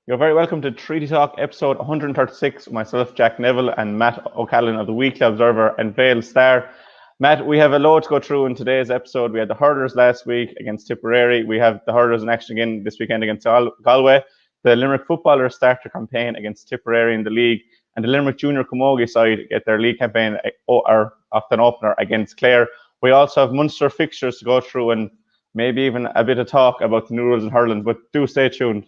You're very welcome to Treaty Talk episode 136 with myself, Jack Neville, and Matt O'Callaghan of the Weekly Observer and Vale Star. Matt, we have a load to go through in today's episode. We had the Hurlers last week against Tipperary. We have the Hurlers in action again this weekend against Galway. The Limerick footballers start their campaign against Tipperary in the league, and the Limerick Junior Camogie side get their league campaign or often opener against Clare. We also have Munster fixtures to go through and maybe even a bit of talk about the new rules in hurling, but do stay tuned.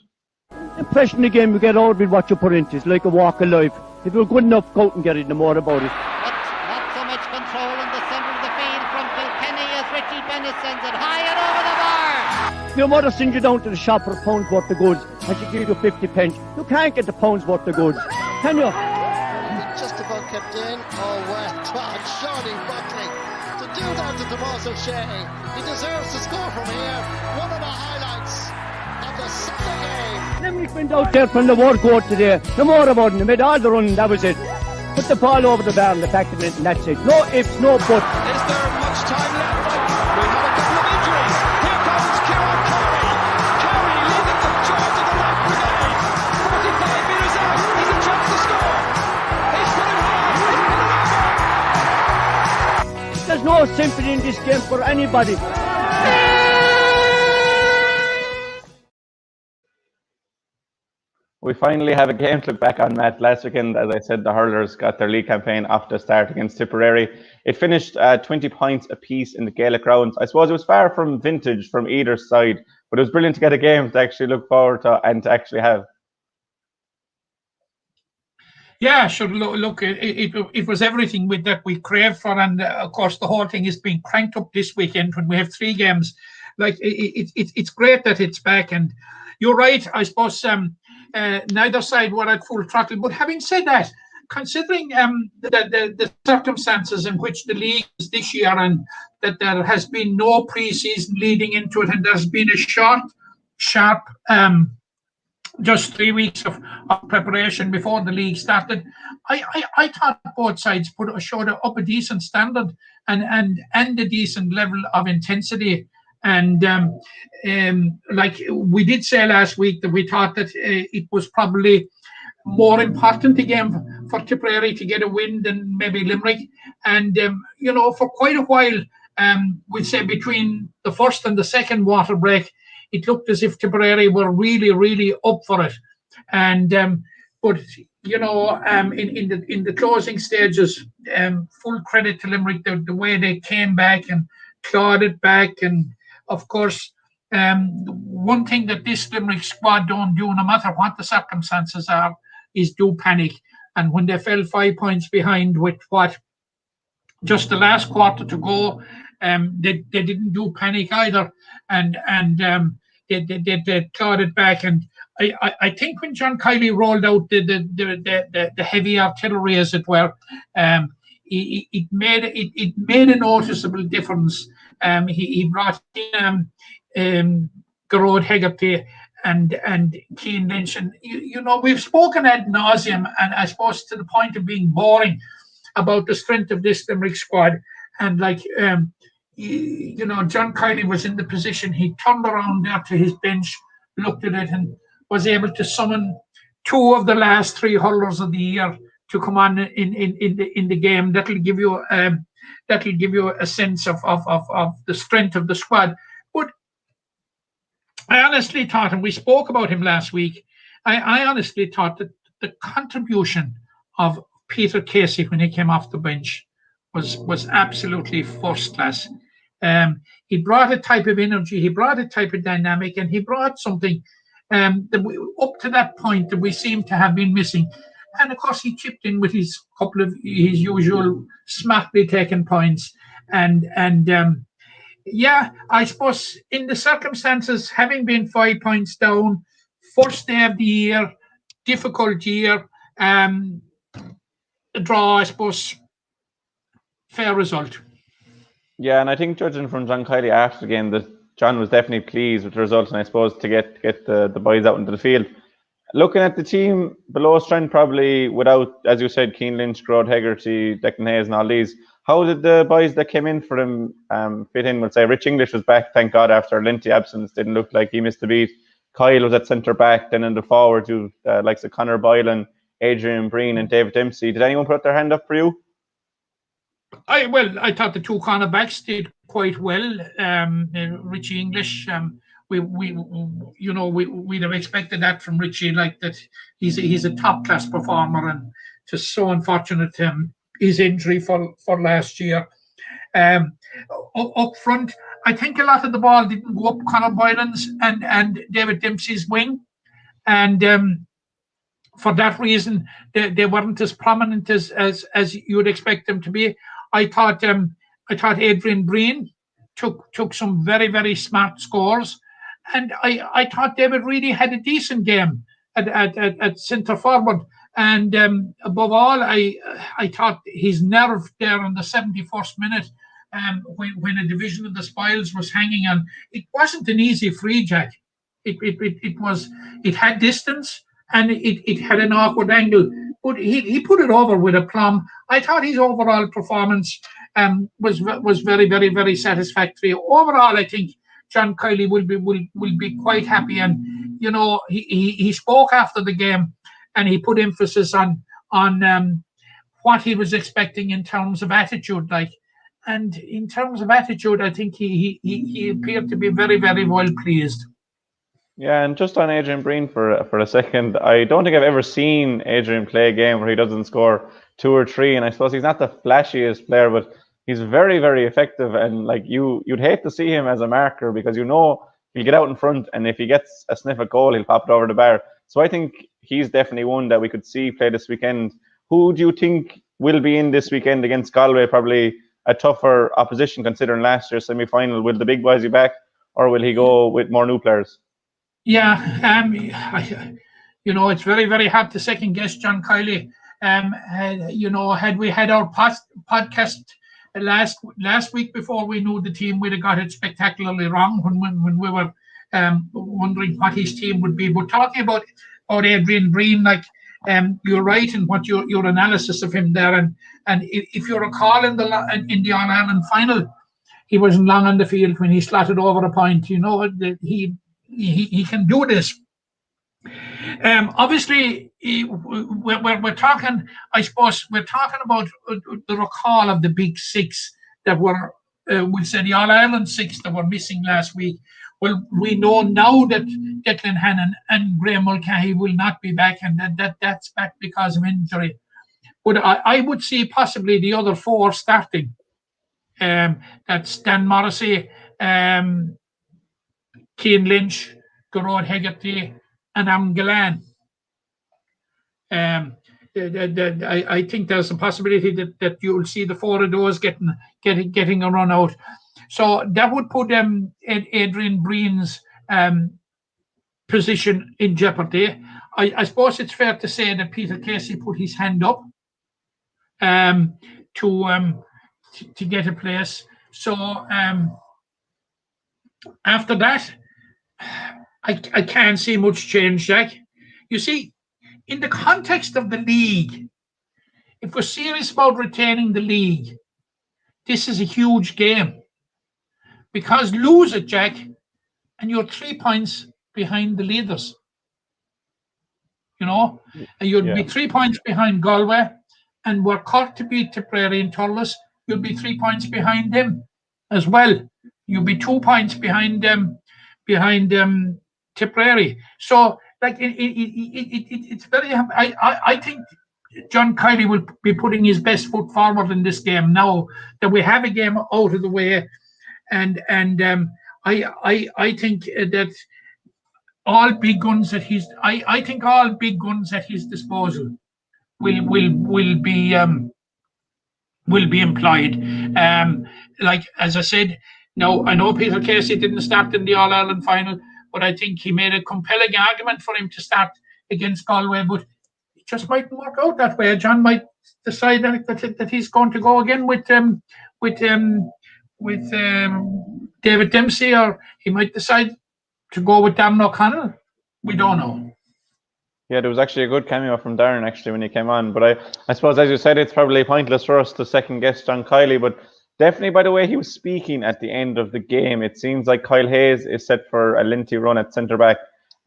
The impression the game you get out with what you put into it's like a walk of life. If you're good enough, go out and get it, no more about it. Not so much control in the centre of the field from Kilkenny as Richie Bennett sends it high and over the bar. Your mother sends you down to the shop for a pound's worth of goods and she gives you 50 pence. You can't get the pound's worth of goods, can you? Just about kept in. Oh, well done, Shawnee Buckley. To do that to Tomás O'Shea, he deserves to score from here. One of the highlights of the Sunday game. Limerick went out there from the word go today. No more about it. They made all the running, that was it. Put the ball over the bar and the back of it, and that's it. No ifs, no buts. Is there much time left? We have a couple of injuries. Here comes Kieran Carey. Carey leading the charge of the right brigade. 45 metres out. He's a chance to score. He's put it hard. He's put it over. There's no sympathy in this game for anybody. We finally have a game to look back on, Matt. Last weekend, as I said, the Hurlers got their league campaign off the start against Tipperary. It finished 20 points apiece in the Gaelic rounds. I suppose it was far from vintage from either side, but it was brilliant to get a game to actually look forward to and to actually have. Yeah, sure. Look, it was everything with that we craved for, and of course the whole thing is being cranked up this weekend when we have 3 games. Like it's great that it's back, and you're right. I suppose neither side were at full throttle. But having said that, considering the circumstances in which the league is this year, and that there has been no pre-season leading into it, and there's been a short, sharp. Just 3 weeks of preparation before the league started. I thought both sides showed up a decent standard and a decent level of intensity. And like we did say last week that we thought that it was probably more important again for Tipperary to get a win than maybe Limerick. And for quite a while, we'd say between the first and the second water break, it looked as if Tipperary were really, really up for it, and but in the closing stages, full credit to Limerick the way they came back and clawed it back, and of course, one thing that this Limerick squad don't do, no matter what the circumstances are, is do panic. And when they fell 5 points behind with just the last quarter to go, they didn't do panic either, and they clawed it back. And I think when John Kiley rolled out the heavy artillery, as it were, it made a noticeable difference. He brought in Garrod Hegarty and Cian Lynch, and we've spoken ad nauseum, and I suppose to the point of being boring, about the strength of this Limerick squad. And John Kiley was in the position, he turned around there to his bench, looked at it, and was able to summon 2 of the last 3 hurlers of the year to come on in the game. That'll give you a sense of the strength of the squad. But I honestly thought, and we spoke about him last week, I honestly thought that the contribution of Peter Casey when he came off the bench was absolutely first class. He brought a type of energy, he brought a type of dynamic, and he brought something that up to that point that we seem to have been missing. And of course, he chipped in with his couple of his usual smartly taken points. And I suppose in the circumstances, having been 5 points down, first day of the year, difficult year, a draw, I suppose, fair result. Yeah, and I think judging from John Kiley after the game, that John was definitely pleased with the result, and I suppose to get the boys out into the field. Looking at the team below strength, probably without, as you said, Cian Lynch, Garrod Hegarty, Declan Hayes, and all these. How did the boys that came in for him fit in? We'll say Rich English was back, thank God, after a lengthy absence. Didn't look like he missed a beat. Kyle was at centre back. Then in the forwards, you likes of Conor Boylan, Adrian Breen, and David Dempsey. Did anyone put their hand up for you? I thought the two cornerbacks did quite well. Richie English, we'd have expected that from Richie, like that he's a top class performer, and just so unfortunate his injury for last year. Up front, I think a lot of the ball didn't go up Conor Boylan's and David Dempsey's wing, and for that reason they weren't as prominent as you would expect them to be. I thought Adrian Breen took some very, very smart scores, and I thought David Reedy had a decent game at centre forward. And above all, I thought his nerve there in the 71st minute, when a division of the spoils was hanging on, it wasn't an easy free, Jack. It had distance and it had an awkward angle, but he put it over with aplomb. I thought his overall performance was very, very, very satisfactory. Overall, I think John Kiley will be quite happy, and he spoke after the game, and he put emphasis on what he was expecting in terms of attitude, and in terms of attitude, I think he appeared to be very, very well pleased. Yeah, and just on Adrian Breen for a second, I don't think I've ever seen Adrian play a game where he doesn't score 2 or 3, and I suppose he's not the flashiest player, but he's very, very effective, and you'd hate to see him as a marker, because he'll get out in front, and if he gets a sniff at goal, he'll pop it over the bar. So I think he's definitely one that we could see play this weekend. Who do you think will be in this weekend against Galway? Probably a tougher opposition considering last year's semi-final. Will the big boys be back, or will he go with more new players? Yeah, it's very, very hard to second guess John Kiley. Had we had our podcast last week before we knew the team, we'd have got it spectacularly wrong when we were wondering what his team would be. But talking about Adrian Breen, you're right in what your analysis of him there, and if you recall in the All-Ireland final, he wasn't long on the field when he slotted over a point. He can do this. Obviously, we're talking. I suppose we're talking about the recall of the big six that were, we'll say, the All-Ireland six that were missing last week. Well, we know now that Declan Hannon and Graham Mulcahy will not be back, and that's back because of injury. But I would see possibly the other four starting. That's Dan Morrissey, Cian Lynch, Gerard Hegarty, and Amgalan. I think there's a possibility that you'll see the four of those getting a run out. So that would put Adrian Breen's position in jeopardy. I suppose it's fair to say that Peter Casey put his hand up to get a place. So after that, I can't see much change, Jack. You see, in the context of the league, if we're serious about retaining the league, this is a huge game. Because lose it, Jack, and you're 3 points behind the leaders. And you'd be 3 points behind Galway, and we're caught to beat Tipperary and Hurlers. You'll be 3 points behind them as well. You'll be 2 points behind Tipperary. So, it's very. I think John Kiley will be putting his best foot forward in this game now that we have a game out of the way, and I think that all big guns at his. I think all big guns at his disposal will be employed. As I said, now I know Peter Casey didn't start in the All-Ireland final, but I think he made a compelling argument for him to start against Galway. But it just mightn't work out that way. John might decide that he's going to go again with David Dempsey, or he might decide to go with Darren O'Connell. We don't know. Yeah, there was actually a good cameo from Darren actually when he came on. But I suppose, as you said, it's probably pointless for us to second guess John Kiley. But definitely, by the way he was speaking at the end of the game, it seems like Kyle Hayes is set for a lengthy run at centre back.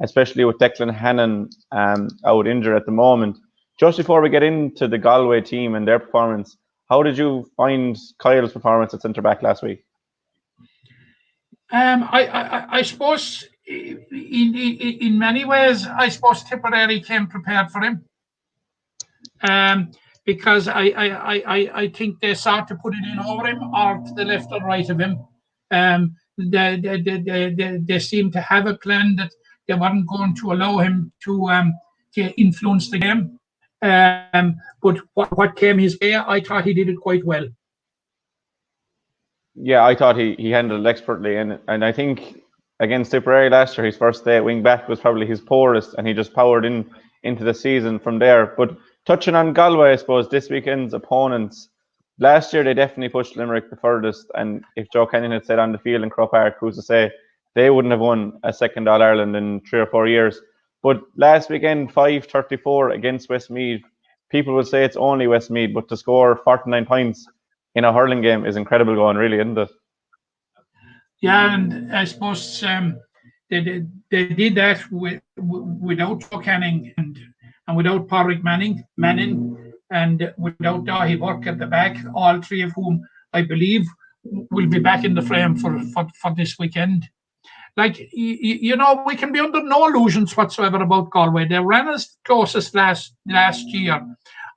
especially with Declan Hannon out injured at the moment. Just before we get into the Galway team and their performance, how did you find Kyle's performance at centre back last week? I suppose in many ways, I suppose Tipperary came prepared for him. Because I think they sought to put it in over him or to the left or right of him. They seemed to have a plan that they weren't going to allow him to influence the game. But what came his way, I thought he did it quite well. Yeah, I thought he handled it expertly, and I think against Tipperary last year, his first day at wing back was probably his poorest, and he just powered into the season from there. But touching on Galway, I suppose, this weekend's opponents, last year they definitely pushed Limerick the furthest, and if Joe Kenyon had stayed on the field in Croke Park, who's to say, they wouldn't have won a second All-Ireland in 3 or 4 years. But last weekend, 5-34 against Westmeath, people would say it's only Westmeath, but to score 49 points in a hurling game is incredible going, really, isn't it? Yeah, and I suppose they did that without Joe Canning and without Pádraig Manning, and without Dahi Burke at the back, all three of whom I believe will be back in the frame for this weekend. Like, you know, we can be under no illusions whatsoever about Galway. They ran as closest last year.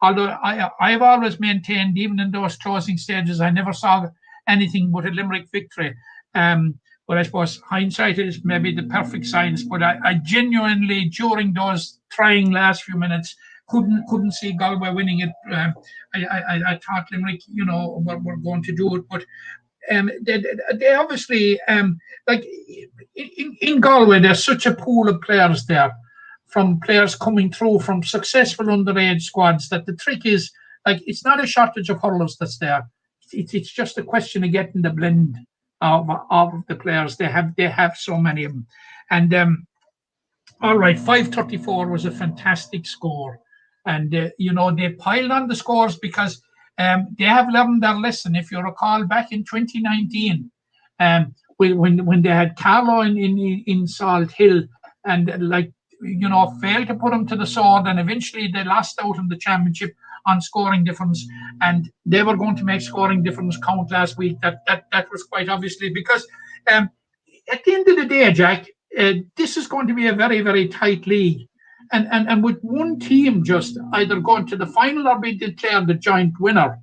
Although I've always maintained, even in those closing stages, I never saw anything but a Limerick victory. But I suppose hindsight is maybe the perfect science. But I genuinely, during those trying last few minutes, couldn't see Galway winning it. I thought Limerick, you know, were going to do it, but they obviously like in Galway, there's such a pool of players there, from players coming through from successful underage squads, that the trick is, like, it's not a shortage of hurlers that's there. It's just a question of getting the blend of the players. They have so many of them. And all right, 534 was a fantastic score. And, you know, they piled on the scores because they have learned their lesson. If you recall, back in 2019, when they had Carlo in Salt Hill and, like, you know, failed to put them to the sword, and eventually they lost out in the championship on scoring difference, and they were going to make scoring difference count last week. That was quite obviously because at the end of the day, Jack, this is going to be a very, very tight league. And with one team just either going to the final or be declared the joint winner,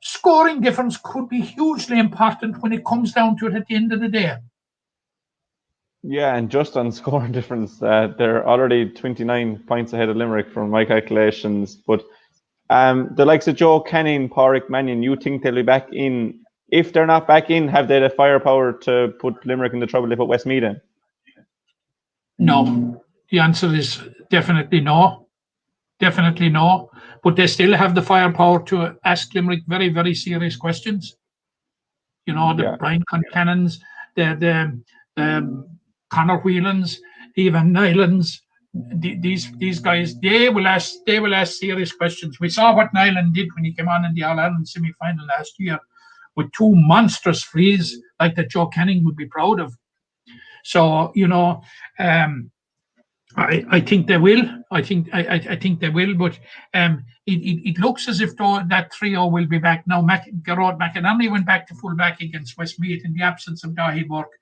scoring difference could be hugely important when it comes down to it at the end of the day. Yeah, and just on scoring difference, they're already 29 points ahead of Limerick from my calculations. But the likes of Joe Canning, Pádraig Mannion, you think they'll be back in? If they're not back in, have they the firepower to put Limerick in the trouble they put Westmeath in? No. The answer is definitely no. Definitely no. But they still have the firepower to ask Limerick very, very serious questions. You know, the Brian Cannons, the Conor Whelans, even Nylands, these guys, they will ask serious questions. We saw what Nyland did when he came on in the All-Ireland semi-final last year with two monstrous frees like that Joe Canning would be proud of. So, you know, I think they will. I think they will, but it looks as if that trio will be back now. Gerard McInerney went back to fullback against Westmeath in the absence of Dahi Burke.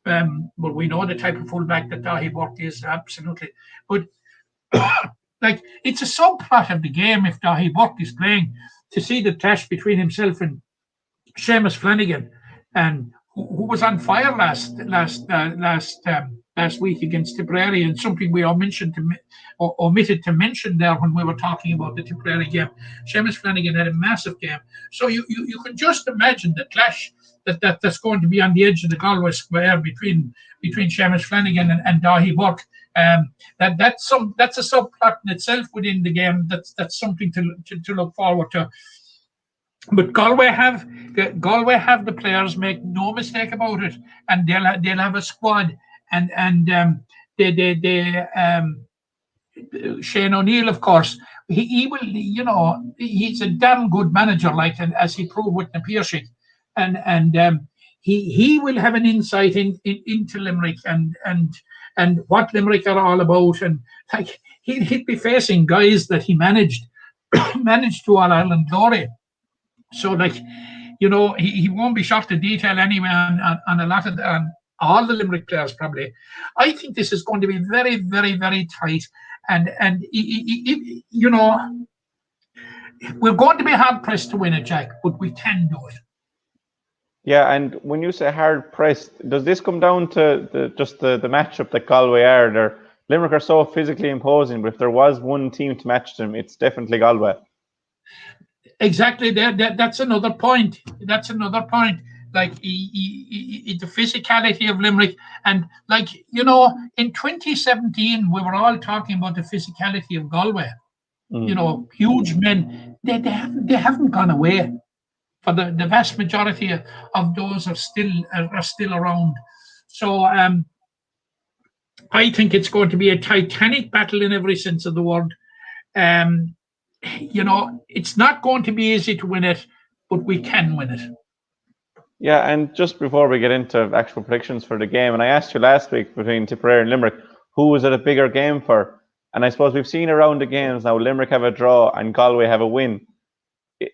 But we know the type of fullback that Dahi Burke is, absolutely. But like, it's a subplot of the game if Dahi Burke is playing, to see the clash between himself and Seamus Flanagan, and who was on fire last week against Tipperary, and something we omitted to mention there when we were talking about the Tipperary game. Seamus Flanagan had a massive game, so you can just imagine the clash that's going to be on the edge of the Galway square between Seamus Flanagan and Dahi Burke. That's a subplot in itself within the game. That's something to look forward to. But Galway have the players, make no mistake about it, and they'll have a squad, and Shane O'Neill, of course, he will, you know, he's a damn good manager, like, and as he proved with Na Piarsaigh, and he will have an insight into Limerick, and and what Limerick are all about. And like he'd be facing guys that he managed to All Ireland glory. So like, he won't be short to detail anyway on a lot of on all the Limerick players probably. I think this is going to be very, very, very tight, and we're going to be hard pressed to win it, Jack, but we can do it. Yeah, and when you say hard pressed, does this come down to the matchup that Galway are? Limerick are so physically imposing, but if there was one team to match them, it's definitely Galway. Exactly. That's another point. Like the physicality of Limerick, and like in 2017 we were all talking about the physicality of Galway. Huge men. They haven't gone away. For the vast majority of those are still around. So I think it's going to be a titanic battle in every sense of the word. It's not going to be easy to win it, but we can win it. Yeah, and just before we get into actual predictions for the game, and I asked you last week between Tipperary and Limerick, who was it a bigger game for? And I suppose we've seen around the games now, Limerick have a draw and Galway have a win.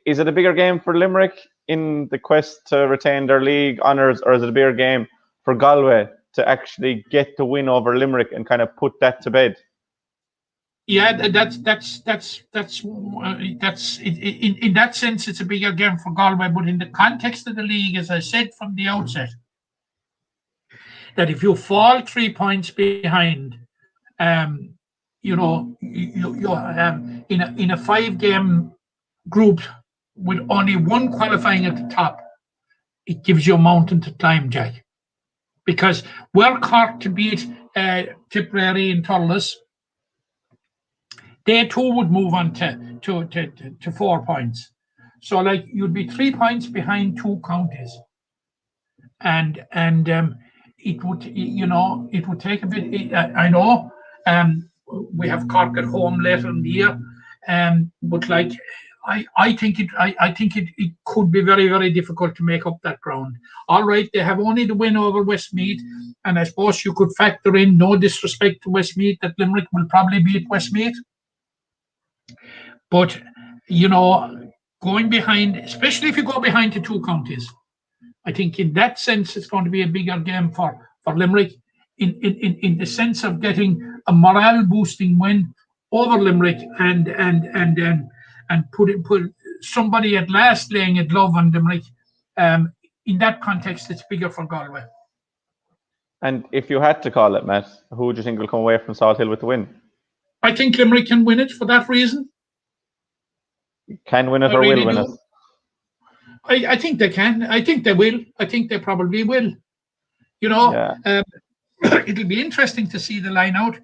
Is it a bigger game for Limerick in the quest to retain their league honours, or is it a bigger game for Galway to actually get the win over Limerick and kind of put that to bed? Yeah, that's in that sense it's a bigger game for Galway, but in the context of the league, as I said from the outset, that if you fall 3 points behind, you in a 5-game group with only one qualifying at the top, it gives you a mountain to climb, Jack. Because were Cork to beat Tipperary and Hurlers, they too would move on to 4 points. So like you'd be 3 points behind 2 counties, and it would take a bit. I know we have Cork at home later in the year, but like I think it could be very, very difficult to make up that ground. All right, they have only the win over Westmeath, and I suppose you could factor in, no disrespect to Westmeath, that Limerick will probably beat Westmeath. But going behind, especially if you go behind to 2 counties, I think in that sense it's going to be a bigger game for Limerick in the sense of getting a morale boosting win over Limerick and put somebody at last laying a glove on Limerick. In that context, it's bigger for Galway. And if you had to call it, Matt, who would you think will come away from Salt Hill with the win? I think Limerick can win it for that reason. Can win it or will win it? I think they can. I think they will. I think they probably will. It'll be interesting to see the line out.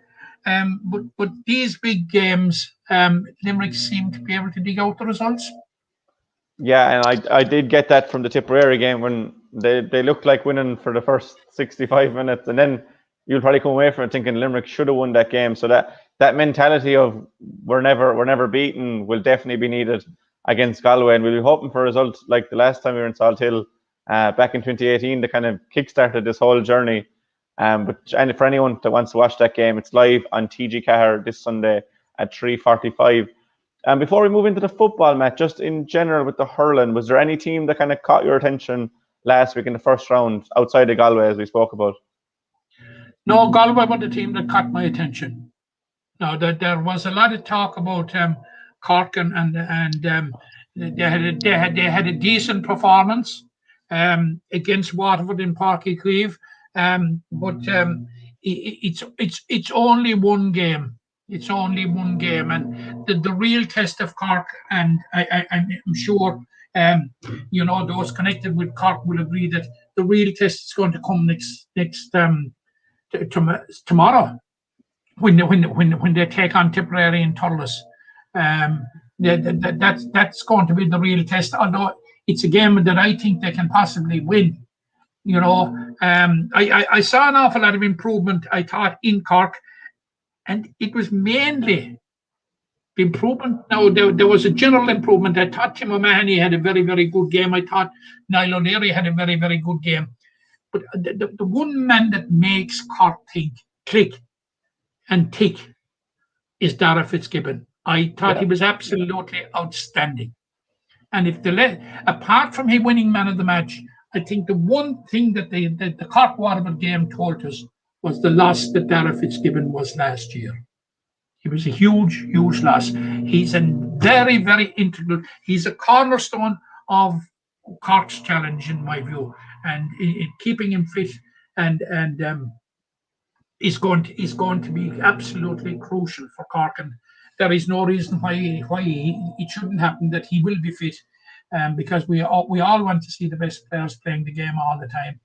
But these big games, Limerick seem to be able to dig out the results. Yeah, and I did get that from the Tipperary game when they looked like winning for the first 65 minutes, and then you'll probably come away from it thinking Limerick should have won that game. So that mentality of we're never beaten will definitely be needed against Galway, and we'll be hoping for results like the last time we were in Salt Hill back in 2018 that kind of kickstarted this whole journey. And for anyone that wants to watch that game, it's live on TG Cahir this Sunday at 3:45. And before we move into the football match, just in general with the hurling, was there any team that kind of caught your attention last week in the first round outside of Galway, as we spoke about? No, Galway was the team that caught my attention. Now, there was a lot of talk about Cork and they had a decent performance against Waterford in Páirc Uí Chaoimh, but it's only one game. It's only one game, and the real test of Cork, and I'm sure those connected with Cork will agree that the real test is going to come next tomorrow when they take on Tipperary and Hurlers. That's going to be the real test. Although it's a game that I think they can possibly win. I saw an awful lot of improvement, I thought, in Cork. And it was mainly the improvement. Now, there was a general improvement. I thought Tim O'Mahony had a very, very good game. I thought Niall O'Leary had a very, very good game. But the one man that makes Cork think click and tick is Dara Fitzgibbon. I thought he was absolutely outstanding. And if apart from him winning man of the match, I think the one thing that the Cork Waterford game told us was the loss that Dara Fitzgibbon was last year. He was a huge, huge loss. He's a very, very integral. He's a cornerstone of Cork's challenge, in my view, and keeping him fit and is going to be absolutely crucial for Cork. And there is no reason why it shouldn't happen that he will be fit, because we all want to see the best players playing the game all the time.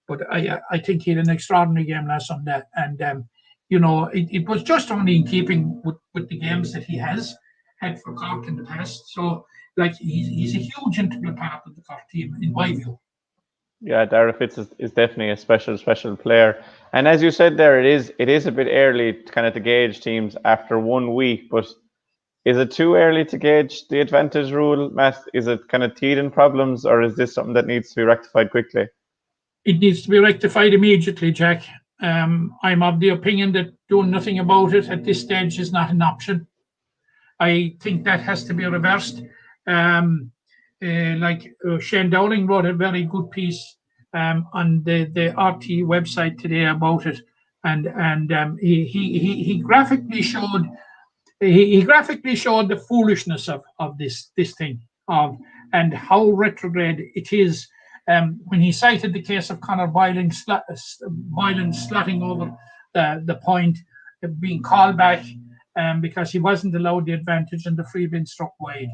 But I think he had an extraordinary game last Sunday, and it was just only in keeping with the games that he has had for Cork in the past. So, like, he's a huge integral part of the Cork team, in my view. Yeah, Dara Fitz is definitely a special player. And as you said there, it is a bit early to gauge teams after 1 week, but is it too early to gauge the advantage rule, Matt? Is it kind of teething problems, or is this something that needs to be rectified quickly? It needs to be rectified immediately, Jack. I'm of the opinion that doing nothing about it at this stage is not an option. I think that has to be reversed. Shane Dowling wrote a very good piece on the RT website today about it, and he graphically showed the foolishness of this thing and how retrograde it is. When he cited the case of Conor Boylan slotting over the point, being called back because he wasn't allowed the advantage and the free bin struck wide.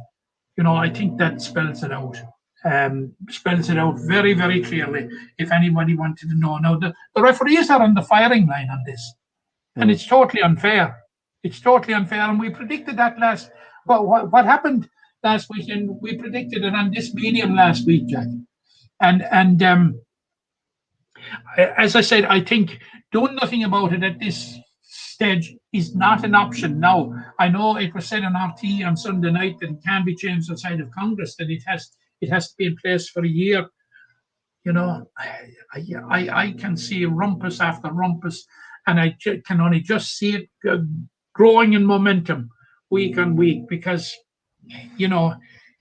I think that spells it out. Very, very clearly, if anybody wanted to know. Now, the referees are on the firing line on this, and it's totally unfair. It's totally unfair, and we predicted that what happened last weekend, we predicted it on this medium last week, Jack. And as I said, I think doing nothing about it at this stage is not an option. Now, I know it was said on RT on Sunday night that it can be changed outside of Congress, that it has to be in place for a year. I can see rumpus after rumpus, and I can only just see it growing in momentum week on week, because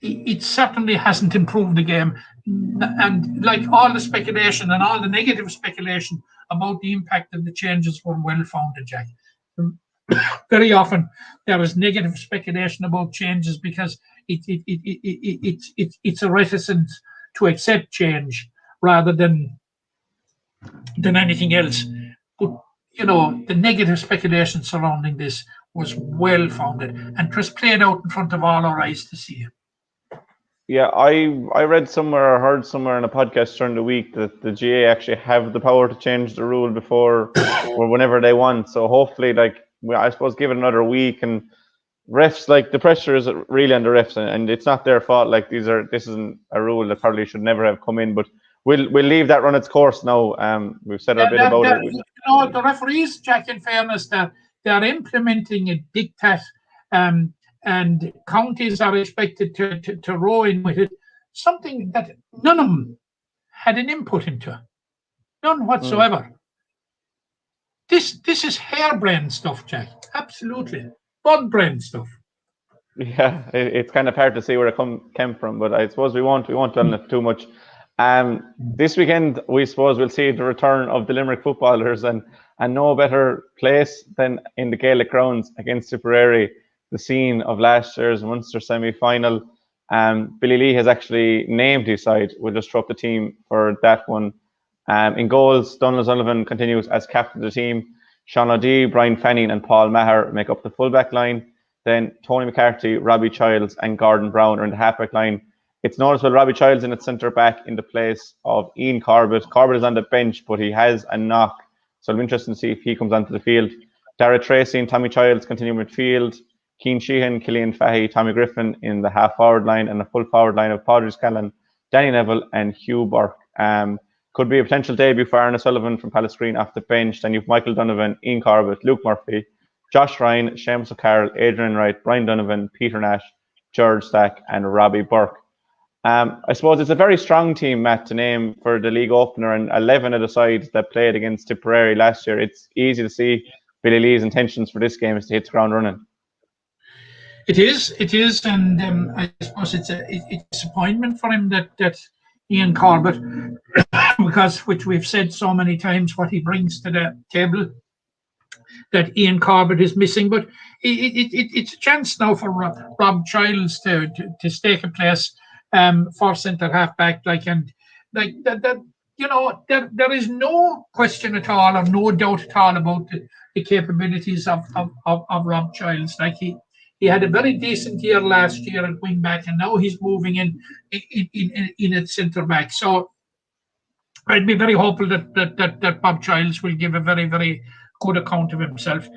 it certainly hasn't improved the game. And like all the speculation and all the negative speculation about the impact of the changes were well founded, Jack. Very often there is negative speculation about changes because it's a reticence to accept change rather than anything else. But the negative speculation surrounding this was well founded, and it was played out in front of all our eyes to see it. Yeah, I read somewhere or heard somewhere in a podcast during the week that the GA actually have the power to change the rule before or whenever they want. So hopefully, I suppose, give it another week, and refs, the pressure is really on the refs, and it's not their fault. This isn't a rule that probably should never have come in, but we'll leave that run its course now. We've said a bit about it. The referees, Jack, in fairness, they're implementing a diktat, and counties are expected to row in with it, something that none of them had an input into. None whatsoever. This is harebrained stuff, Jack. Absolutely. Bug-brained stuff. Yeah, it's kind of hard to see where it came from, but I suppose we won't dwell on it too much. This weekend, we suppose we'll see the return of the Limerick footballers, and no better place than in the Gaelic grounds against Tipperary, the scene of last year's Munster semi-final. Billy Lee has actually named his side. We'll just throw up the team for that one. In goals, Donald Sullivan continues as captain of the team. Sean O'Dea, Brian Fanning and Paul Maher make up the fullback line. Then Tony McCarthy, Robbie Childs and Gordon Brown are in the halfback line. It's noticeable Robbie Childs in at centre back in the place of Ian Corbett. Corbett is on the bench, but he has a knock, so it'll be interesting to see if he comes onto the field. Dara Tracy and Tommy Childs continue midfield. Cian Sheehan, Cillian Fahey, Tommy Griffin in the half-forward line, and the full-forward line of Padraig Scallon, Danny Neville and Hugh Burke. Could be a potential debut for Arna Sullivan from Pallasgreen off the bench. Then you've Michael Donovan, Ian Corbett, Luke Murphy, Josh Ryan, Seamus O'Carroll, Adrian Wright, Brian Donovan, Peter Nash, George Stack and Robbie Burke. I suppose it's a very strong team, Matt, to name for the league opener, and 11 of the sides that played against Tipperary last year. It's easy to see Billy Lee's intentions for this game is to hit the ground running. It is, and I suppose it's a disappointment for him that Ian Corbett, because which we've said so many times, what he brings to the table, that Ian Corbett is missing. But it's a chance now for Rob Childs to stake a place for centre halfback, and that. You know, there is no question at all, or no doubt at all about the capabilities of Rob Childs. Like he had a very decent year last year at wing back, and now he's moving in at centre back. So I'd be very hopeful that Bob Childs will give a very, very good account of himself.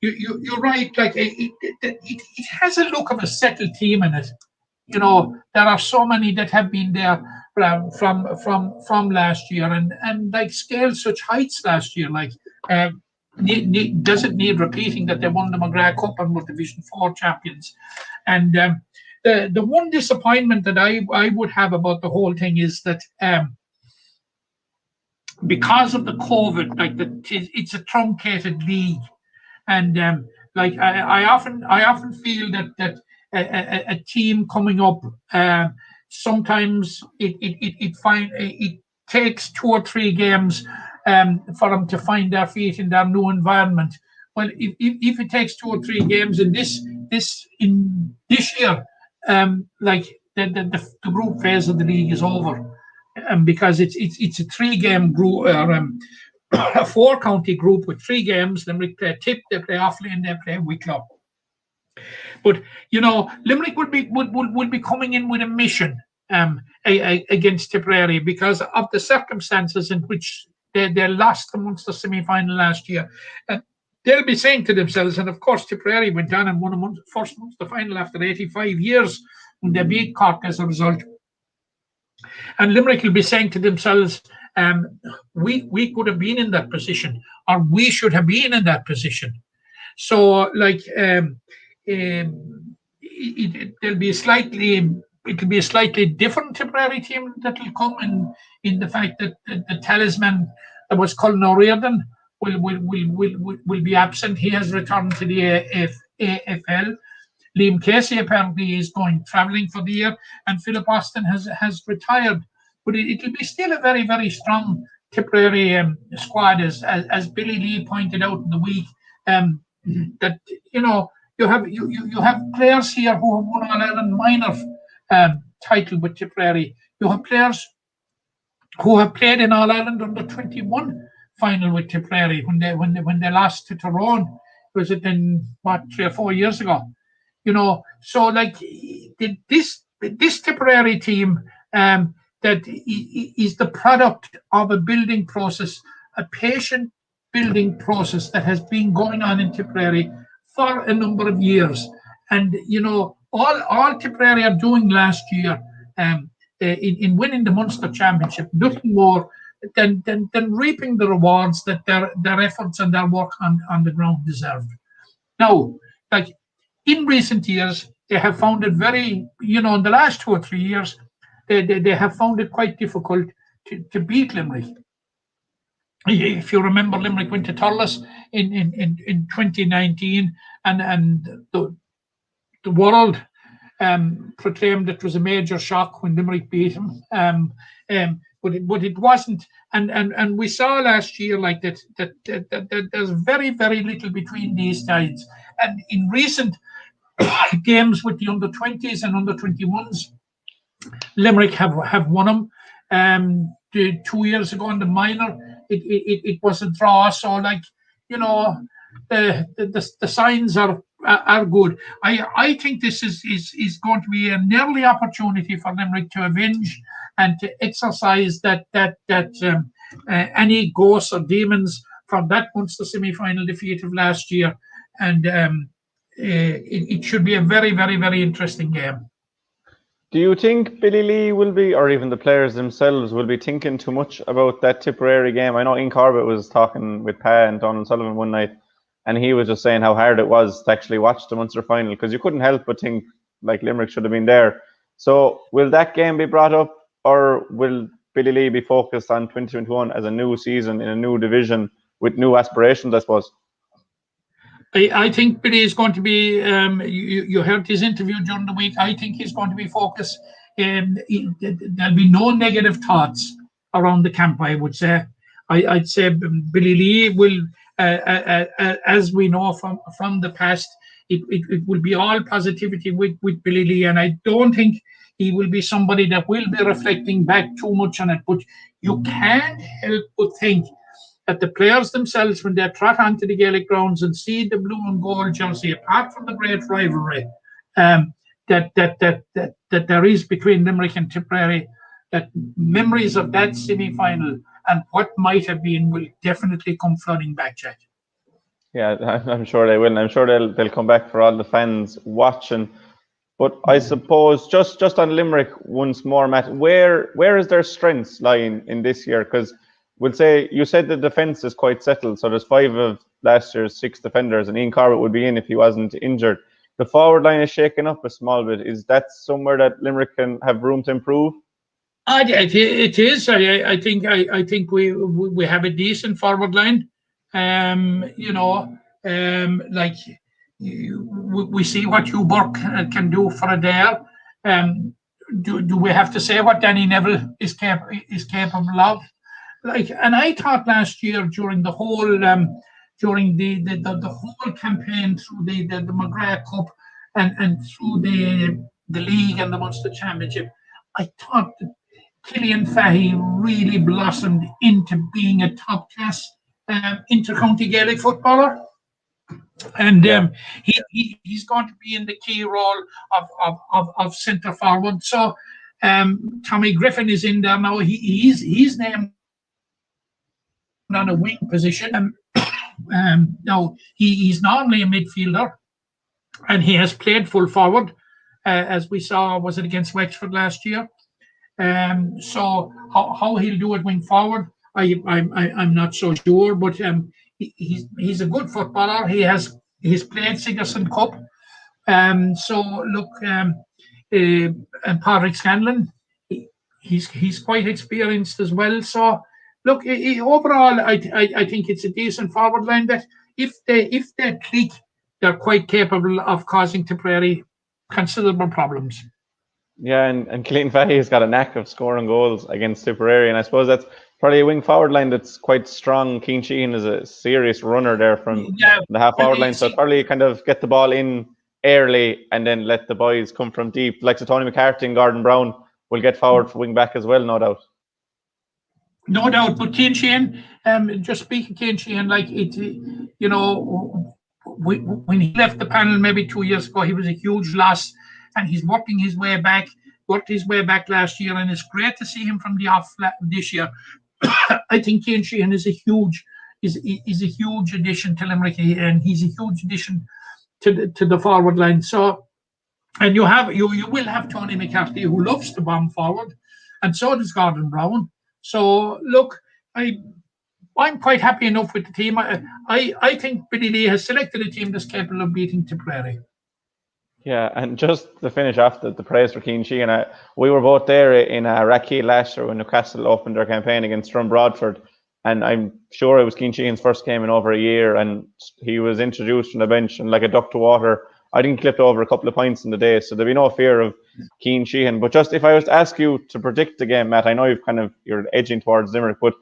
You're right. Like it has a look of a settled team in it. You know, there are so many that have been there from last year, and like scaled such heights last year. Like, doesn't need repeating that they won the McGrath Cup and were Division 4 champions. And the one disappointment that I would have about the whole thing is that because of the COVID, like it's a truncated league, and like I often feel that a team coming up, sometimes it takes 2 or 3 games for them to find their feet in their new environment. Well, if it takes 2 or 3 games in this year, like the group phase of the league is over, because it's a 3-game group, a 4-county group with 3 games. Limerick play Tipp, they play Offaly, and they play Wicklow. But you know, Limerick would be coming in with a mission against Tipperary because of the circumstances in which they lost the Munster semi-final last year. And they'll be saying to themselves, and of course Tipperary went on and won a first Munster final after 85 years when they beat Cork as a result. And Limerick will be saying to themselves, we could have been in that position, or we should have been in that position. So, like, it'll be a slightly different Tipperary team that will come in the fact that the talisman that was Colin O'Riordan will be absent. He has returned to the AFL. Liam Casey apparently is going travelling for the year, and Philip Austin has retired. But it'll be still a very, very strong Tipperary squad, as Billy Lee pointed out in the week. That you know, you have players here who have won All-Ireland minor title with Tipperary. You have players who have played in All-Ireland under 21 final with Tipperary when they lost to Tyrone. Was it in 3 or 4 years ago? You know, so like this Tipperary team that is the product of a building process, a patient building process that has been going on in Tipperary for a number of years. And you know, all Tipperary are doing last year in winning the Munster Championship, nothing more than reaping the rewards that their efforts and their work on the ground deserved. Now, like in recent years, they have found it very, you know, in the last 2 or 3 years, they have found it quite difficult to beat Limerick. If you remember, Limerick went to Thurles in 2019, and the world proclaimed it was a major shock when Limerick beat them. But it wasn't, and we saw last year like that there's very, very little between these sides. And in recent games with the under-20s and under-21s, Limerick have won them. 2 years ago in the minor, it was a draw. So, like, you know, the signs are good. I think this is going to be an early opportunity for Limerick to avenge and to exercise that any ghosts or demons from that Munster semi-final defeat of last year, and it should be a very, very, very interesting game. Do you think Billy Lee will be, or even the players themselves, will be thinking too much about that Tipperary game? I know Ian Corbett was talking with Pa and Donald Sullivan one night, and he was just saying how hard it was to actually watch the Munster final, because you couldn't help but think like Limerick should have been there. So will that game be brought up, or will Billy Lee be focused on 2021 as a new season in a new division with new aspirations, I suppose? I think Billy is going to be, you heard his interview during the week, I think he's going to be focused. There'll be no negative thoughts around the camp, I would say. I'd say Billy Lee will, as we know from the past, it will be all positivity with Billy Lee, and I don't think he will be somebody that will be reflecting back too much on it. But you can't help but think that the players themselves, when they trot onto the Gaelic grounds and see the blue and gold jersey, apart from the great rivalry that there is between Limerick and Tipperary, that memories of that semi-final and what might have been will definitely come flooding back, Jack. Yeah, I'm sure they will. And I'm sure they'll come back for all the fans watching. But I suppose just on Limerick once more, Matt, where is their strengths lying in this year? Because we'll say, you said the defence is quite settled, so there's 5 of last year's 6 defenders, and Ian Corbett would be in if he wasn't injured. The forward line is shaken up a small bit. Is that somewhere that Limerick can have room to improve? It is. I think we have a decent forward line. We see what Hugh Burke can do for a dare. Do we have to say what Danny Neville is capable of? And I thought last year during the whole during the whole campaign through the McGrath Cup and through the league and the Munster Championship, I thought that Killian Fahey really blossomed into being a top class inter-county Gaelic footballer. And he's going to be in the key role of centre forward. So Tommy Griffin is in there now. He's named on a wing position. Now he's normally a midfielder, and he has played full forward, as we saw. Was it against Wexford last year? So how he'll do it wing forward, I'm not so sure. But he's a good footballer. He's played Sigerson Cup. So look, and Patrick Scanlon, he's quite experienced as well. So look, overall, I think it's a decent forward line that if they click, they're quite capable of causing Tipperary considerable problems. Yeah, and Killian Fahey has got a knack of scoring goals against Tipperary, and I suppose that's probably a wing forward line that's quite strong. Cian Sheehan is a serious runner there from the half forward line, so probably kind of get the ball in early and then let the boys come from deep. Like Tony McCarthy and Gordon Brown will get forward for wing back as well, no doubt. No doubt, but Cian Sheehan, just speaking of Cian Sheehan, like when he left the panel maybe 2 years ago, he was a huge loss, and he's worked his way back last year, and it's great to see him from the off this year. I think Cian Sheehan is a huge addition to Limerick, and he's a huge addition to the forward line. So, and you will have Tony McCarthy, who loves to bomb forward, and so does Gordon Brown. So look, I'm quite happy enough with the team. I think Billy Lee has selected a team that's capable of beating Tipperary. Yeah, and just to finish off the praise for Cian Sheehan, we were both there in Rackeel last year when Newcastle opened their campaign against Strum Broadford, and I'm sure it was Cian Sheehan's first game in over a year, and he was introduced from the bench and like a duck to water. I think he clipped over a couple of points in the day, so there'll be no fear of Cian Sheehan. But just if I was to ask you to predict the game, Matt, I know you're edging towards Limerick, but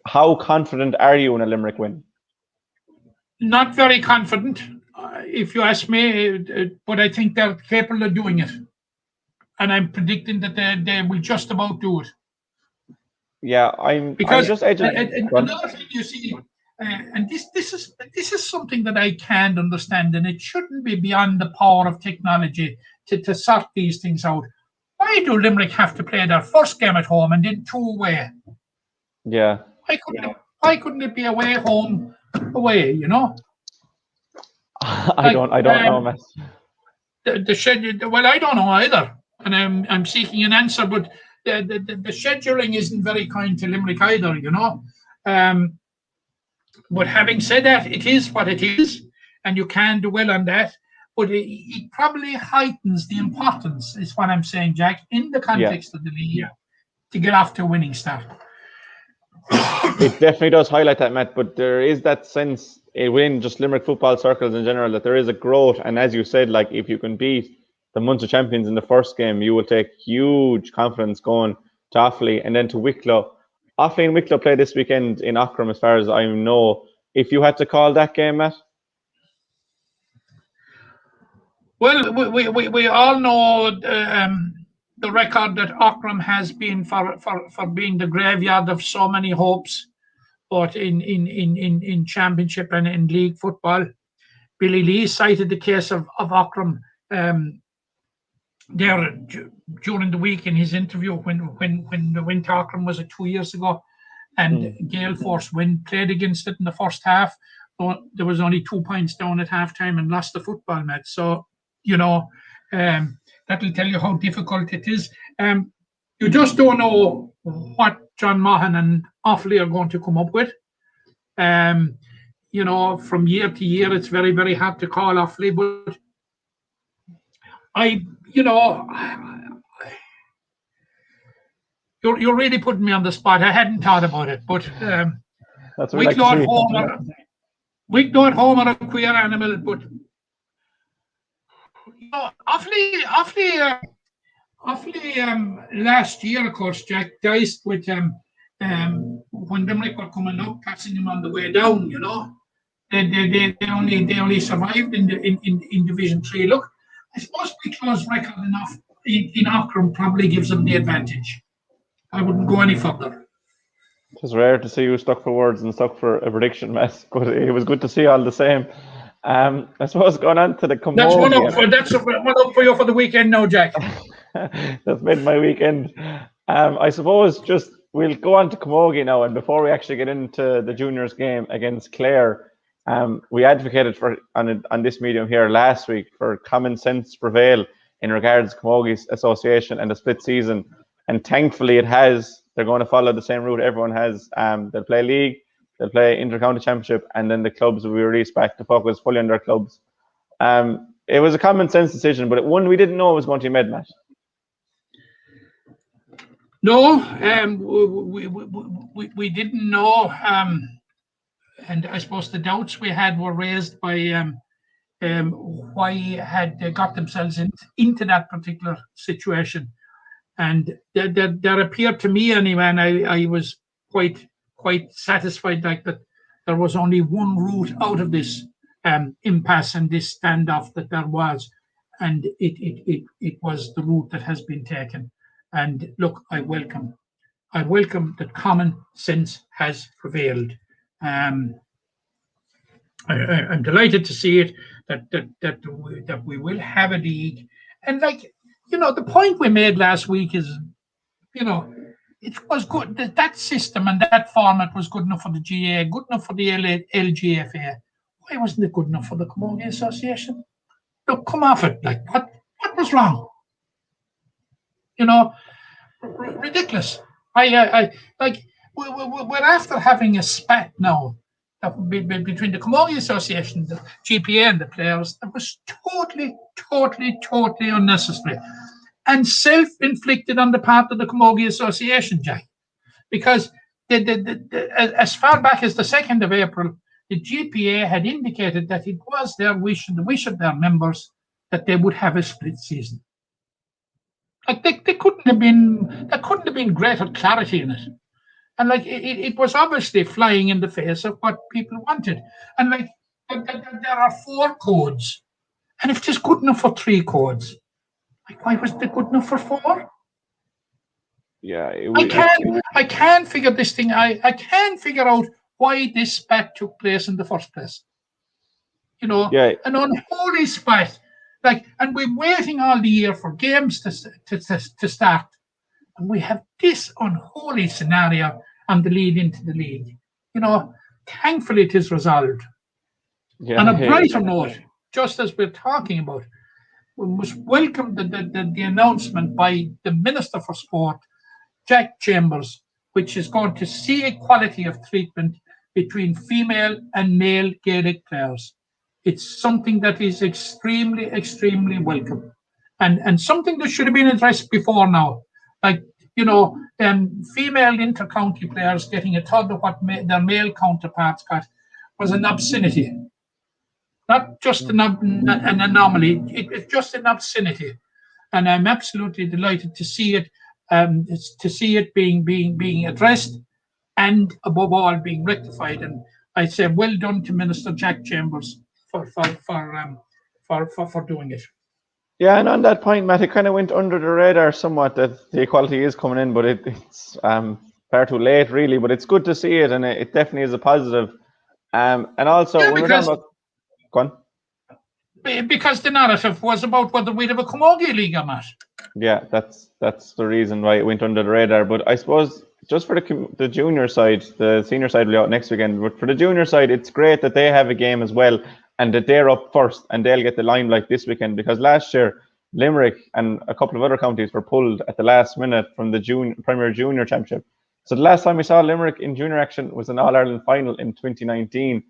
how confident are you in a Limerick win? Not very confident, if you ask me, but I think they're capable of doing it, and I'm predicting that they will just about do it. Yeah, I'm just edging. Another thing you see, and this is something that I can't understand, and it shouldn't be beyond the power of technology to sort these things out. Why do Limerick have to play their first game at home and then 2 away? Yeah. Why couldn't it be away, home, away? You know. I don't know, Matt. The schedule. Well, I don't know either, and I'm seeking an answer. But the scheduling isn't very kind to Limerick either, you know. But having said that, it is what it is, and you can dwell on that. but it probably heightens the importance, is what I'm saying, Jack, in the context of the league, to get off to a winning start. It definitely does highlight that, Matt, but there is that sense within just Limerick football circles in general that there is a growth, and as you said, like if you can beat the Munster champions in the first game, you will take huge confidence going to Offaly and then to Wicklow. Offaly and Wicklow play this weekend in Aughrim, as far as I know. If you had to call that game, Matt? Well, we all know the record that Aughrim has been for being the graveyard of so many hopes, both in championship and in league football. Billy Lee cited the case of Aughrim there during the week in his interview when the win to Aughrim was 2 years ago, and Gale Force Wind played against it in the first half. There was only 2 points down at halftime and lost the football match. So, that will tell you how difficult it is. You just don't know what John Maughan and Offaly are going to come up with. From year to year, it's very, very hard to call Offaly, but you're really putting me on the spot. I hadn't thought about it, but Wicklow at home are a queer animal, but Offaly last year, of course, Jack, diced with when Limerick were coming up, passing them on the way down. They only survived in Division 3. Look, I suppose Wicklow's record enough in Aughrim probably gives them the advantage. I wouldn't go any further. It's rare to see you stuck for words and stuck for a prediction, Matt, but it was good to see all the same. I suppose going on to the Camogie. That's one up for you for the weekend now, Jack. That's made my weekend. I suppose just we'll go on to Camogie now, and before we actually get into the juniors game against Clare, we advocated for on this medium here last week for common sense to prevail in regards to Camogie's association and the split season, and thankfully it has. They're going to follow the same route everyone has. They'll play league, they'll play inter-county championship, and then the clubs will be released back to focus fully on their clubs. It was a common sense decision, but one we didn't know it was going to be made, Matt. No, we didn't know, and I suppose the doubts we had were raised by why had they got themselves into that particular situation. And there appeared to me anyway, and I was quite satisfied that there was only one route out of this impasse and this standoff that there was, and it was the route that has been taken. And look, I welcome that common sense has prevailed. I'm delighted to see it that we will have a league, and the point we made last week is, it was good. That system and that format was good enough for the GA, good enough for the LGFA. Why wasn't it good enough for the Camogie Association? Look, come off it. What was wrong? Ridiculous. We're after having a spat now between the Camogie Association, the GPA, and the players. That was totally unnecessary and self-inflicted on the part of the Camogie Association, Jack, because as far back as the 2nd of April, the GPA had indicated that it was their wish and the wish of their members that they would have a split season. There couldn't have been greater clarity in it. And it was obviously flying in the face of what people wanted. And there are 4 codes. And if it is good enough for 3 codes, why wasn't it good enough for 4? Yeah, I can't figure this thing. I can't figure out why this spat took place in the first place. An unholy spat. And we're waiting all the year for games to start, and we have this unholy scenario on the lead into the league. Thankfully it is resolved. Yeah, on a brighter note, just as we're talking about, we must welcome the announcement by the Minister for Sport, Jack Chambers, which is going to see equality of treatment between female and male Gaelic players. It's something that is extremely, extremely welcome, and something that should have been addressed before now. Like, female inter-county players getting a third of what their male counterparts got was an obscenity. Not just an anomaly, it's just an obscenity. And I'm absolutely delighted to see it, being addressed, and above all being rectified. And I say well done to Minister Jack Chambers for doing it. Yeah, and on that point, Matt, it kind of went under the radar somewhat that the equality is coming in, but it's far too late, really. But it's good to see it, and it definitely is a positive. And also, when we're talking about, go on. Because the narrative was about whether we'd have a Camogie League or not. Yeah, that's the reason why it went under the radar. But I suppose just for the junior side, the senior side will be out next weekend. But for the junior side, it's great that they have a game as well, and that they're up first and they'll get the limelight this weekend. Because last year, Limerick and a couple of other counties were pulled at the last minute from the Premier Junior Championship. So the last time we saw Limerick in junior action was an All-Ireland final in 2019.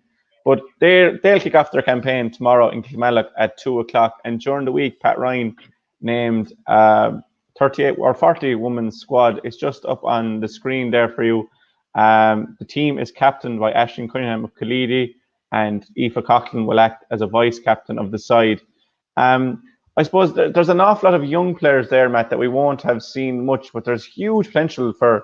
But they'll kick off their campaign tomorrow in Kilmallock at 2:00. And during the week, Pat Ryan named 38 or 40 women's squad. It's just up on the screen there for you. The team is captained by Aisling Cunningham of Kaleedy, and Aoife Coughlin will act as a vice captain of the side. I suppose there's an awful lot of young players there, Matt, that we won't have seen much, but there's huge potential for,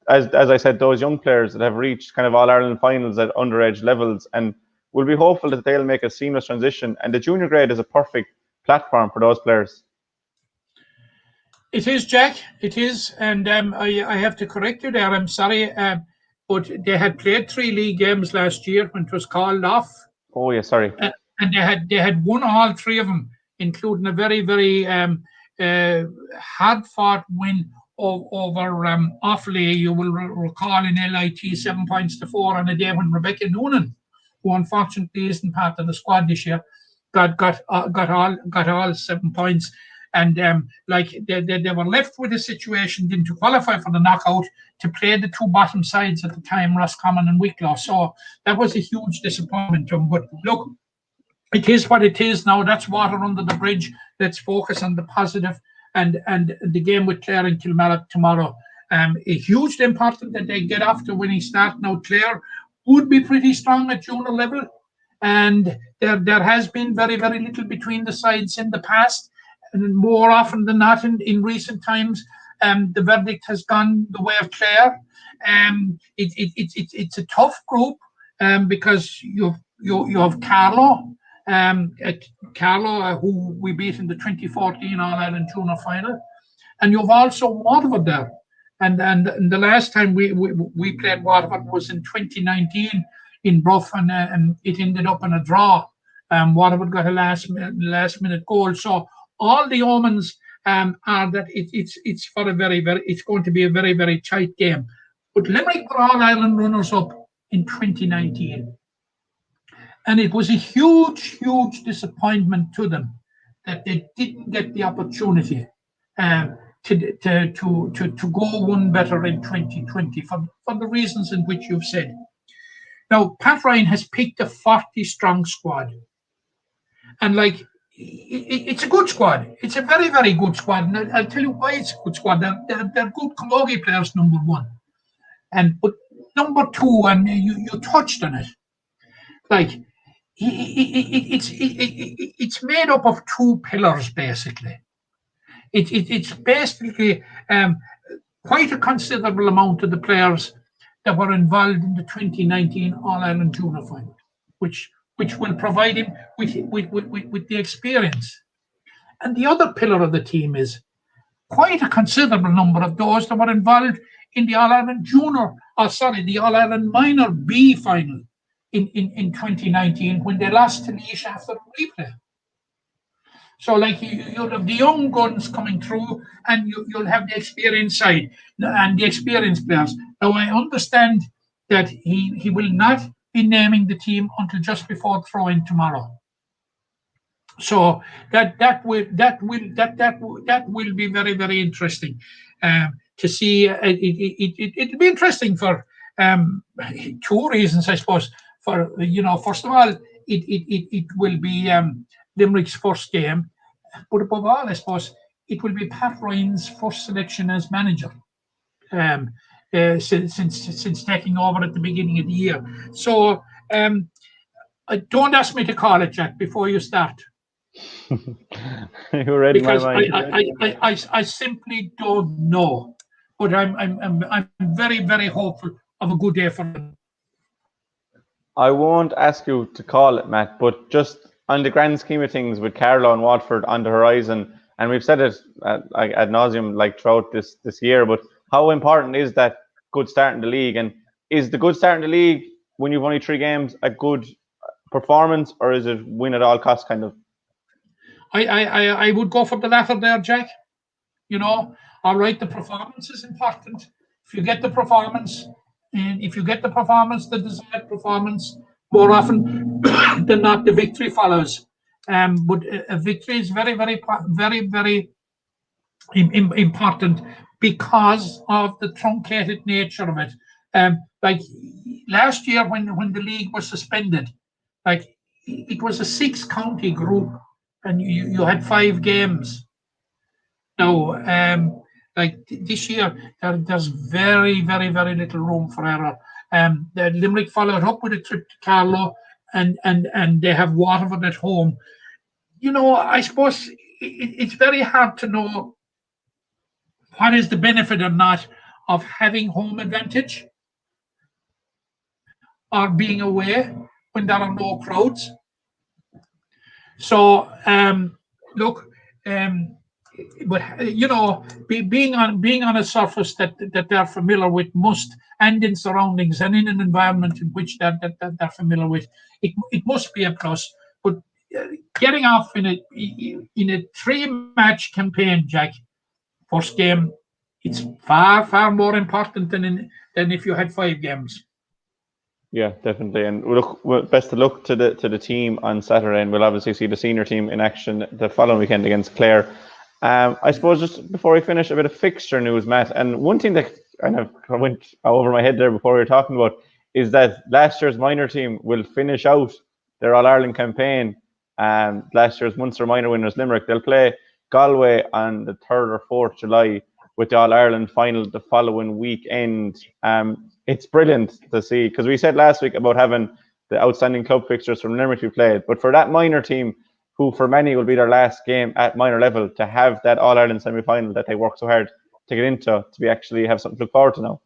as I said, those young players that have reached kind of All-Ireland finals at underage levels, and we'll be hopeful that they'll make a seamless transition. And the junior grade is a perfect platform for those players. It is, Jack. It is, and I have to correct you there. I'm sorry, but they had played 3 league games last year when it was called off. Oh yeah, sorry. And they had won all 3 of them, including a very, very hard-fought win over Offaly. You will recall in LIT 7 points to 4 on a day when Rebecca Noonan, who unfortunately isn't part of the squad this year, got all 7 points. And they were left with a situation then to qualify for the knockout to play the 2 bottom sides at the time, Roscommon and Wicklow. So that was a huge disappointment to them. But look, it is what it is now. That's water under the bridge. Let's focus on the positive and the game with Clare and Kilmallock tomorrow. Hugely important that they get off to winning start. Now Clare would be pretty strong at junior level, and there has been very, very little between the sides in the past. And more often than not in recent times, the verdict has gone the way of Clare. It's a tough group because you have Carlow, who we beat in the 2014 All-Ireland Junior Final, and you have also Waterford there. And the last time we played Waterford was in 2019 in Bruff, and it ended up in a draw. Waterford got a last minute goal. So all the omens are that it's for a very, very, it's going to be a very, very tight game. But Limerick were All-Ireland runners-up in 2019. And it was a huge, huge disappointment to them that they didn't get the opportunity to go one better in 2020 for the reasons in which you've said. Now, Pat Ryan has picked a 40-strong squad. And it's a good squad. It's a very, very good squad. And I'll tell you why it's a good squad. They're good Camogie players, number 1. But number 2, and you touched on it, it's made up of 2 pillars, basically. It's basically quite a considerable amount of the players that were involved in the 2019 All-Ireland Junior Final, which will provide him with the experience. And the other pillar of the team is quite a considerable number of those that were involved in the All-Ireland the All-Ireland Minor B final in 2019 when they lost to Laois after the replay. So you'll have the young guns coming through, and you'll have the experienced side and the experienced players. Now I understand that he will not be naming the team until just before throw-in tomorrow. So that will be very, very interesting to see. It'll be interesting for 2 reasons, I suppose. First of all, it will be Limerick's first game, but above all, I suppose it will be Pat Ryan's first selection as manager since taking over at the beginning of the year. So don't ask me to call it, Jack, before you start. You read Because my mind. I simply don't know, but I'm very, very hopeful of a good day for them. I won't ask you to call it, Matt, but just on the grand scheme of things, with Carlow and Watford on the horizon, and we've said it ad nauseum like throughout this year, but how important is that good start in the league? And is the good start in the league, when you've only 3 games, a good performance, or is it win at all costs kind of? I would go for the latter there, Jack. You know, all right, the performance is important. If you get the performance, the desired performance, more often than not, the victory follows. But a victory is very, very, very, very important because of the truncated nature of it. Like last year when the league was suspended, like it was a 6-county group, and you had 5 games. Now, like this year, there's very, very, very little room for error. The Limerick followed up with a trip to Carlow, and they have Waterford at home. You know, I suppose it's very hard to know what is the benefit or not of having home advantage or being away when there are no crowds. So, look, but you know, being on a surface that they're familiar with and in surroundings and in an environment in which they're familiar with, it must be a plus. But getting off in a 3-match campaign, Jack, first game, it's far, far more important than if you had 5 games. Yeah, definitely. And look, best of luck to the team on Saturday, and we'll obviously see the senior team in action the following weekend against Clare. I suppose just before we finish, a bit of fixture news, Matt. And one thing that kind of went over my head there before we were talking about is that last year's minor team will finish out their All-Ireland campaign. Last year's Munster minor winners, Limerick, they'll play Galway on the 3rd or 4th July with the All-Ireland final the following weekend. It's brilliant to see, because we said last week about having the outstanding club fixtures from Limerick we played, but for that minor team, who for many will be their last game at minor level, to have that All-Ireland semi-final that they worked so hard to get into, to be actually have something to look forward to now.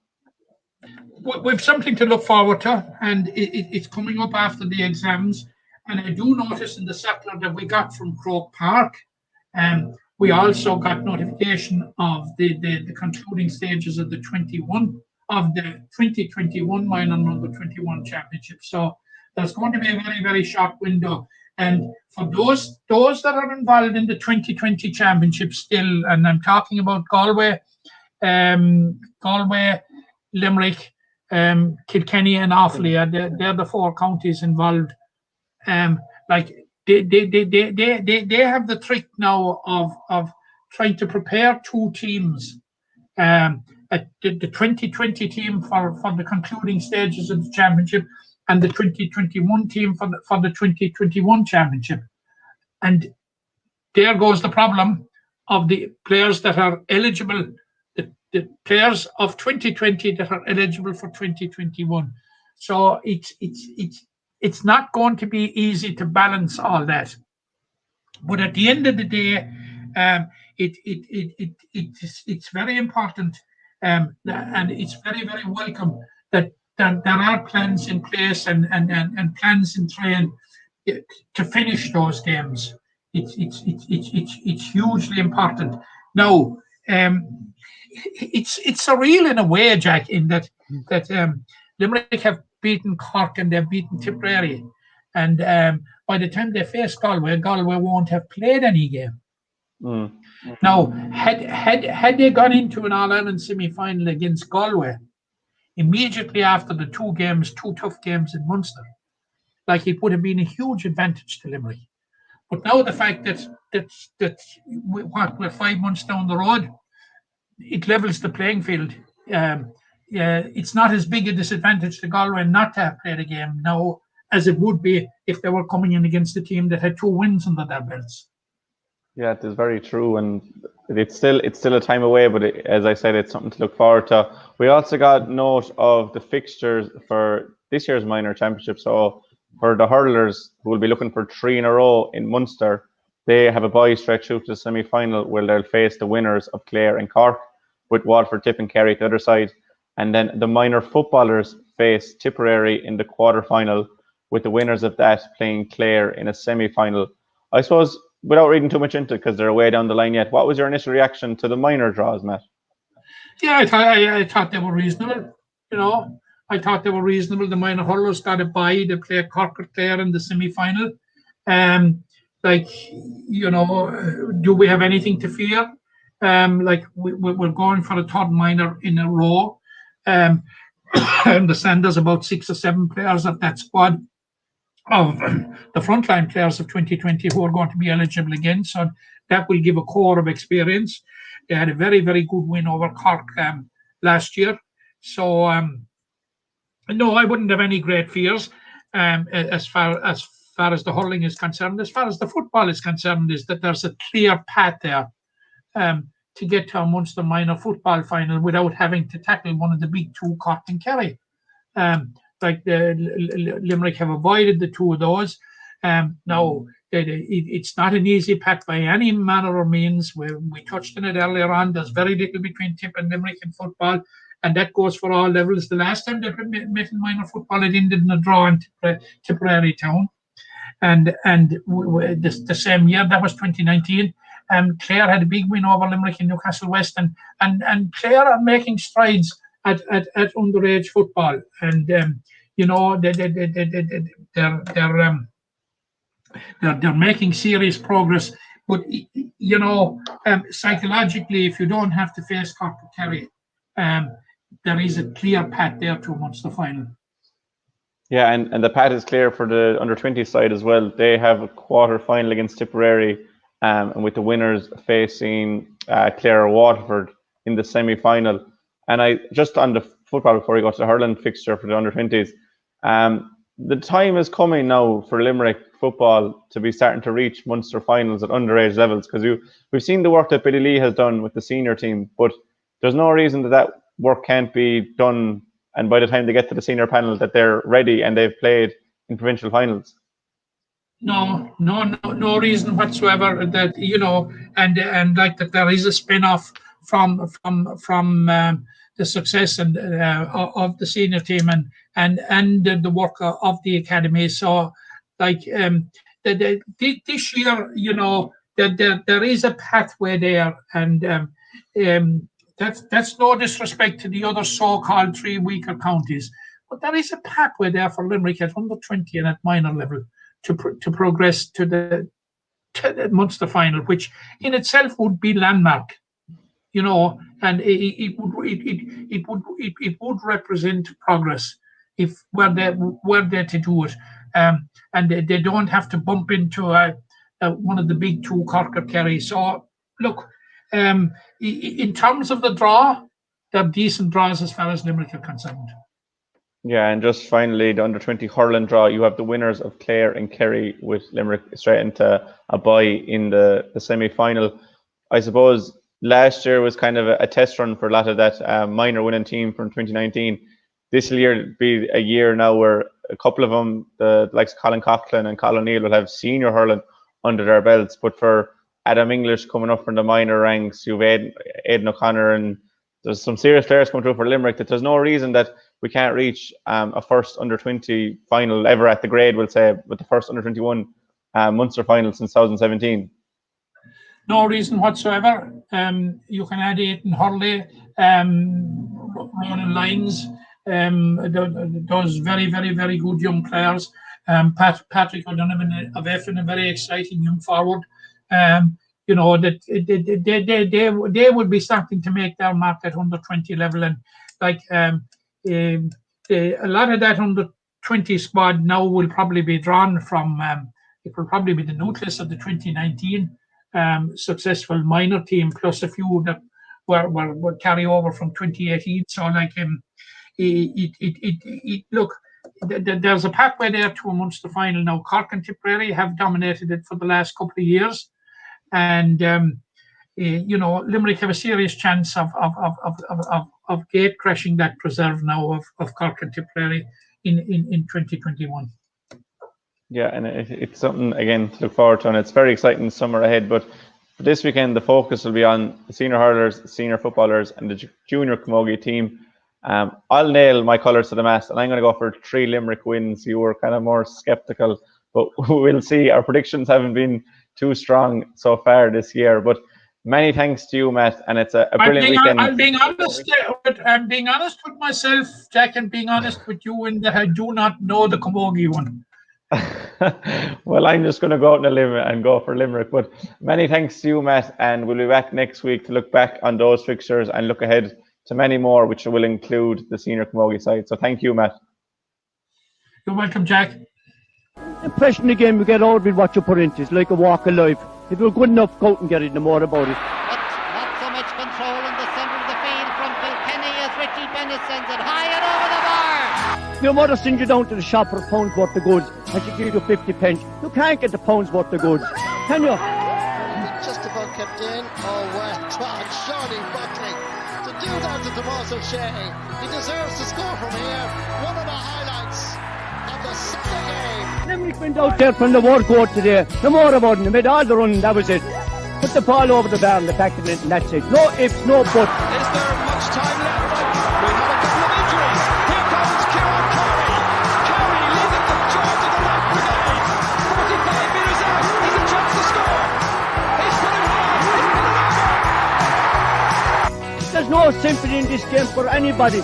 We've something to look forward to, and it's coming up after the exams. And I do notice in the circular that we got from Croke Park, we also got notification of the concluding stages of the 2021 minor number 21 championship. So there's going to be a very, very short window. And for those that are involved in the 2020 championship still, and I'm talking about Galway, Limerick, Kilkenny, and Offaly, they're the 4 counties involved. Like they have the trick now of trying to prepare 2 teams. At the 2020 team for the concluding stages of the championship, and the 2021 team for the 2021 championship. And there goes the problem of the players that are eligible, the players of 2020 that are eligible for 2021. So it's not going to be easy to balance all that. But at the end of the day, it's very important, and it's very, very welcome that there are plans in place and plans in train to finish those games. It's hugely important. Now, it's surreal in a way, Jack, in that Limerick have beaten Cork and they've beaten Tipperary, and by the time they face Galway won't have played any game. Now, had they gone into an All-Ireland semi-final against Galway immediately after the 2 tough games in Munster, like, it would have been a huge advantage to Limerick. But now the fact that we're 5 months down the road, it levels the playing field. It's not as big a disadvantage to Galway not to have played a game now as it would be if they were coming in against a team that had 2 wins under their belts. Yeah, it is very true, and it's still a time away. But as I said, it's something to look forward to. We also got note of the fixtures for this year's minor championship. So for the hurlers, who will be looking for 3 in a row in Munster, they have a bye stretch through to the semi-final where they'll face the winners of Clare and Cork, with Waterford, Tipp and Kerry at the other side. And then the minor footballers face Tipperary in the quarter-final, with the winners of that playing Clare in a semi-final. I suppose, without reading too much into it, because they're way down the line yet, what was your initial reaction to the minor draws, Matt? Yeah, I thought they were reasonable. I thought they were reasonable. The minor hurlers got a bye. They play Cork or Clare in the semi-final. Do we have anything to fear? We're going for a 3rd minor in a row. I understand there's about 6 or 7 players of that squad of the frontline players of 2020 who are going to be eligible again. So that will give a core of experience. They had a very, very good win over Cork last year. So, no, I wouldn't have any great fears as far as the hurling is concerned. As far as the football is concerned, is that there's a clear path there to get to a Munster minor football final without having to tackle one of the big 2, Cork and Kerry. Limerick have avoided the 2 of those. Now, it's not an easy path by any manner or means. We touched on it earlier on. There's very little between Tipp and Limerick in football, and that goes for all levels. The last time they met in minor football, it ended in a draw in Tipperary town. And the same year, that was 2019, Clare had a big win over Limerick in Newcastle West, and Clare are making strides at underage football, and they're making serious progress. But psychologically, if you don't have to face Cork or Kerry, there is a clear path there to a Munster final. Yeah, and the path is clear for the under-20 side as well. They have a quarter-final against Tipperary, and with the winners facing Clare or Waterford in the semi-final. And I just on the football, before we go to the hurling fixture for the under-20s, the time is coming now for Limerick football to be starting to reach Munster finals at underage levels, because we've seen the work that Billy Lee has done with the senior team, but there's no reason that work can't be done, and by the time they get to the senior panel that they're ready and they've played in provincial finals. No reason whatsoever that, and like that there is a spin-off from the success and of the senior team and the work of the academy. So like this year, there is a pathway there, and that's no disrespect to the other so-called 3 weaker counties, but there is a pathway there for Limerick at under 20 and at minor level to progress to the Munster final, which in itself would be landmark, and it would represent progress if were there to do it, and they don't have to bump into one of the big 2, Cork or Kerry. So look, in terms of the draw, they're decent draws as far as Limerick are concerned. Yeah, and just finally, the under-20 hurling draw, you have the winners of Clare and Kerry, with Limerick straight into a bye in the semi-final. I suppose last year was kind of a test run for a lot of that minor winning team from 2019. This year be a year now where a couple of them, the likes of Colin Coughlin and Colin O'Neill, will have senior hurling under their belts. But for Adam English coming up from the minor ranks, you've Aidan O'Connor, and there's some serious players coming through for Limerick, that there's no reason that we can't reach a first under-20 final ever at the grade, we'll say, with the first under-21 Munster final since 2017. No reason whatsoever. You can add Aidan Hurley, Ronan Lyons, those very, very, very good young players. Patrick O'Donovan of Effin, a very exciting young forward. That they would be starting to make their mark at under 20 level, and like a lot of that under 20 squad now will probably be drawn from. It will probably be the nucleus of the 2019 successful minor team, plus a few that were carry over from 2018. So like look, there's a pathway there to a Munster final now. Cork and Tipperary have dominated it for the last couple of years, and Limerick have a serious chance of gate crashing that preserve now of Cork and Tipperary in 2021. Yeah, and it's something again to look forward to, and it's very exciting summer ahead. But for this weekend, the focus will be on the senior hurlers, the senior footballers, and the junior Camogie team. I'll nail my colours to the mast, and I'm going to go for 3 Limerick wins. You were kind of more sceptical, but we'll see. Our predictions haven't been too strong so far this year, but many thanks to you, Matt, and it's a brilliant weekend. I'm being honest with myself, Jack, and being honest with you in that I do not know the Camogie one. Well, I'm just going to go out on a limb and go for Limerick, but many thanks to you, Matt, and we'll be back next week to look back on those fixtures and look ahead to many more, which will include the senior Camogie side. So thank you, Matt. You're welcome, Jack. The impression again we get out with what you put into it's like a walk of life. If you're good enough, go out and get it, no more about it. But not so much control in the centre of the field from Kilkenny as Richie Bennett sends it high and over the bar. Your mother sends you down to the shop for a pound's worth of goods and she gives you 50 pence. You can't get the pound's worth of goods, can you? Just about kept in. Oh, well done, Johnny Buckley. To do that to Tommaso Sheahy, he deserves to score from here. One of the highlights of the Sunday game. Limerick went out there from the work out today. No more about it. They made all the running, that was it. Put the ball over the bar and the back of it, and that's it. No ifs, no buts. Is there much time left? We have a couple of injuries. Here comes Kieran Curry. Curry leading the charge of the right brigade. 45 metres out. He's a chance to score. He's put it hard. He's put it over. There's no sympathy in this game for anybody.